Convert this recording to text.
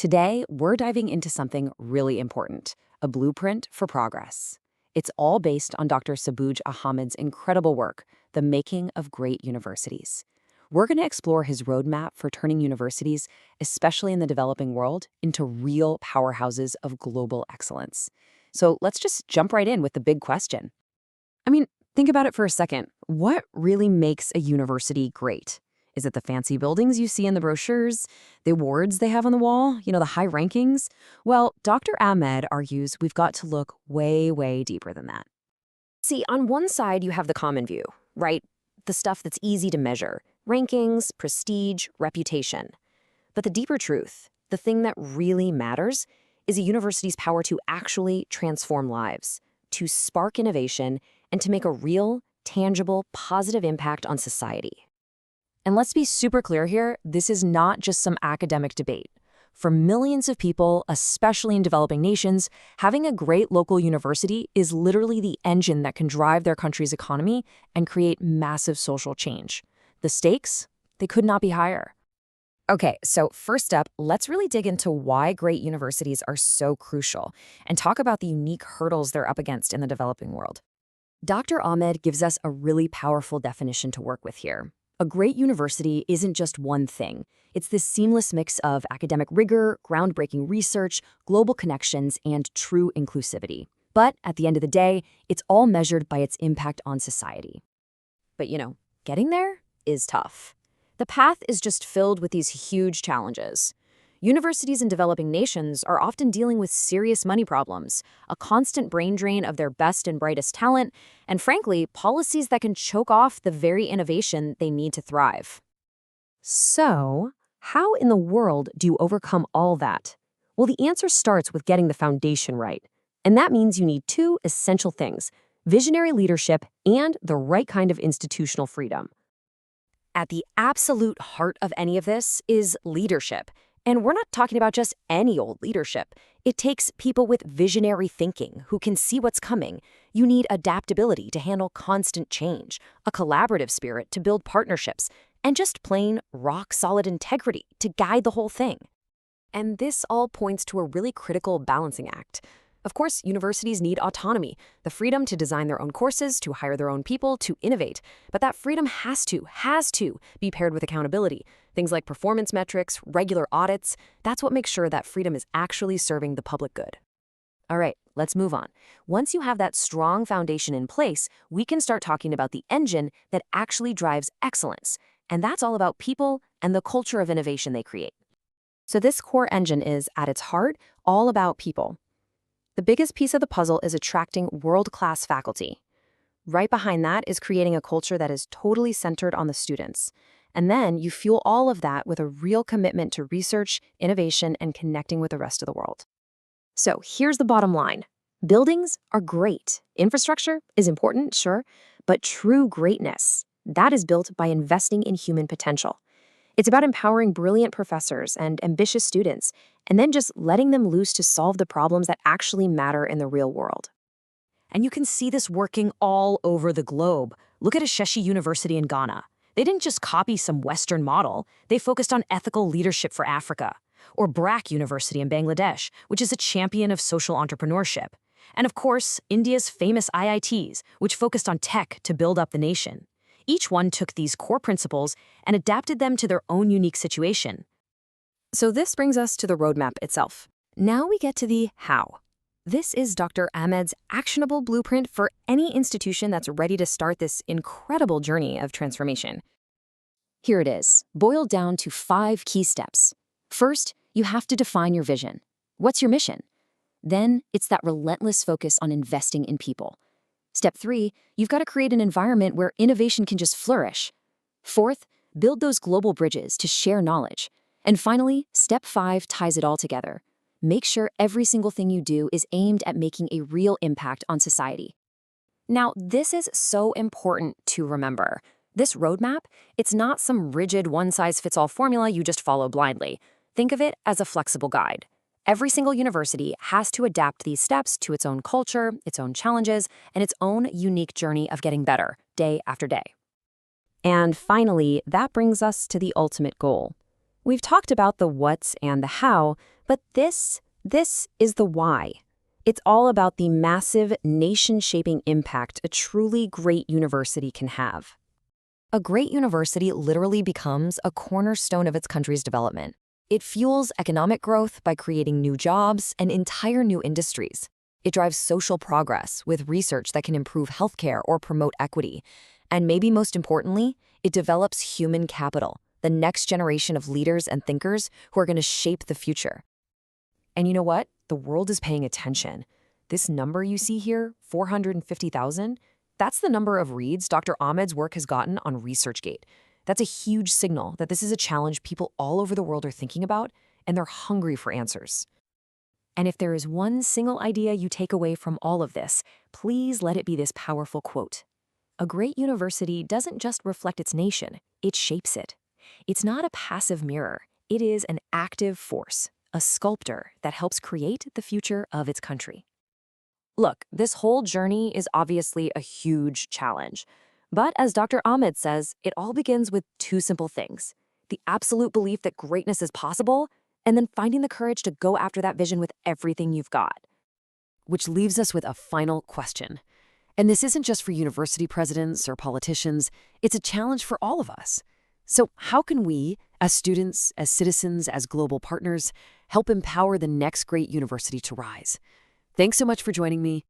Today, we're diving into something really important, a blueprint for progress. It's all based on Dr. Sabuj Ahmed's incredible work, The Making of Great Universities. We're going to explore his roadmap for turning universities, especially in the developing world, into real powerhouses of global excellence. So let's just jump right in with the big question. I mean, think about it for a second. What really makes a university great? Is it the fancy buildings you see in the brochures, the awards they have on the wall, the high rankings? Well, Dr. Ahmed argues we've got to look way, way deeper than that. See, on one side, you have the common view, right? The stuff that's easy to measure: rankings, prestige, reputation. But the deeper truth, the thing that really matters, is a university's power to actually transform lives, to spark innovation, and to make a real, tangible, positive impact on society. And let's be super clear here, this is not just some academic debate. For millions of people, especially in developing nations, having a great local university is literally the engine that can drive their country's economy and create massive social change. The stakes, they could not be higher. Okay, so first up, let's really dig into why great universities are so crucial and talk about the unique hurdles they're up against in the developing world. Dr. Ahmed gives us a really powerful definition to work with here. A great university isn't just one thing. It's this seamless mix of academic rigor, groundbreaking research, global connections, and true inclusivity. But at the end of the day, it's all measured by its impact on society. But getting there is tough. The path is just filled with these huge challenges. Universities in developing nations are often dealing with serious money problems, a constant brain drain of their best and brightest talent, and frankly, policies that can choke off the very innovation they need to thrive. So, how in the world do you overcome all that? Well, the answer starts with getting the foundation right. And that means you need two essential things: visionary leadership and the right kind of institutional freedom. At the absolute heart of any of this is leadership. And we're not talking about just any old leadership. It takes people with visionary thinking who can see what's coming. You need adaptability to handle constant change, a collaborative spirit to build partnerships, and just plain rock-solid integrity to guide the whole thing. And this all points to a really critical balancing act. Of course, universities need autonomy, the freedom to design their own courses, to hire their own people, to innovate. But that freedom has to be paired with accountability. Things like performance metrics, regular audits, that's what makes sure that freedom is actually serving the public good. All right, let's move on. Once you have that strong foundation in place, we can start talking about the engine that actually drives excellence. And that's all about people and the culture of innovation they create. So this core engine is, at its heart, all about people. The biggest piece of the puzzle is attracting world-class faculty. Right behind that is creating a culture that is totally centered on the students. And then you fuel all of that with a real commitment to research, innovation, and connecting with the rest of the world. So here's the bottom line. Buildings are great. Infrastructure is important, sure, but true greatness, that is built by investing in human potential. It's about empowering brilliant professors and ambitious students, and then just letting them loose to solve the problems that actually matter in the real world. And you can see this working all over the globe. Look at Ashesi University in Ghana. They didn't just copy some Western model, they focused on ethical leadership for Africa. Or BRAC University in Bangladesh, which is a champion of social entrepreneurship. And of course, India's famous IITs, which focused on tech to build up the nation. Each one took these core principles and adapted them to their own unique situation. So this brings us to the roadmap itself. Now we get to the how. This is Dr. Ahmed's actionable blueprint for any institution that's ready to start this incredible journey of transformation. Here it is, boiled down to 5 key steps. First, you have to define your vision. What's your mission? Then, it's that relentless focus on investing in people. Step 3, you've got to create an environment where innovation can just flourish. Fourth, build those global bridges to share knowledge. And finally, step 5 ties it all together. Make sure every single thing you do is aimed at making a real impact on society. Now, this is so important to remember. This roadmap, it's not some rigid one-size-fits-all formula you just follow blindly. Think of it as a flexible guide. Every single university has to adapt these steps to its own culture, its own challenges, and its own unique journey of getting better, day after day. And finally, that brings us to the ultimate goal. We've talked about the what's and the how, but this is the why. It's all about the massive nation-shaping impact a truly great university can have. A great university literally becomes a cornerstone of its country's development. It fuels economic growth by creating new jobs and entire new industries. It drives social progress with research that can improve healthcare or promote equity. And maybe most importantly, it develops human capital, the next generation of leaders and thinkers who are going to shape the future. And you know what? The world is paying attention. This number you see here, 450,000, that's the number of reads Dr. Ahmed's work has gotten on ResearchGate. That's a huge signal that this is a challenge people all over the world are thinking about, and they're hungry for answers. And if there is one single idea you take away from all of this, please let it be this powerful quote. A great university doesn't just reflect its nation, it shapes it. It's not a passive mirror, it is an active force, a sculptor that helps create the future of its country. Look, this whole journey is obviously a huge challenge. But as Dr. Ahmed says, it all begins with two simple things: the absolute belief that greatness is possible, and then finding the courage to go after that vision with everything you've got. Which leaves us with a final question. And this isn't just for university presidents or politicians, it's a challenge for all of us. So how can we, as students, as citizens, as global partners, help empower the next great university to rise? Thanks so much for joining me.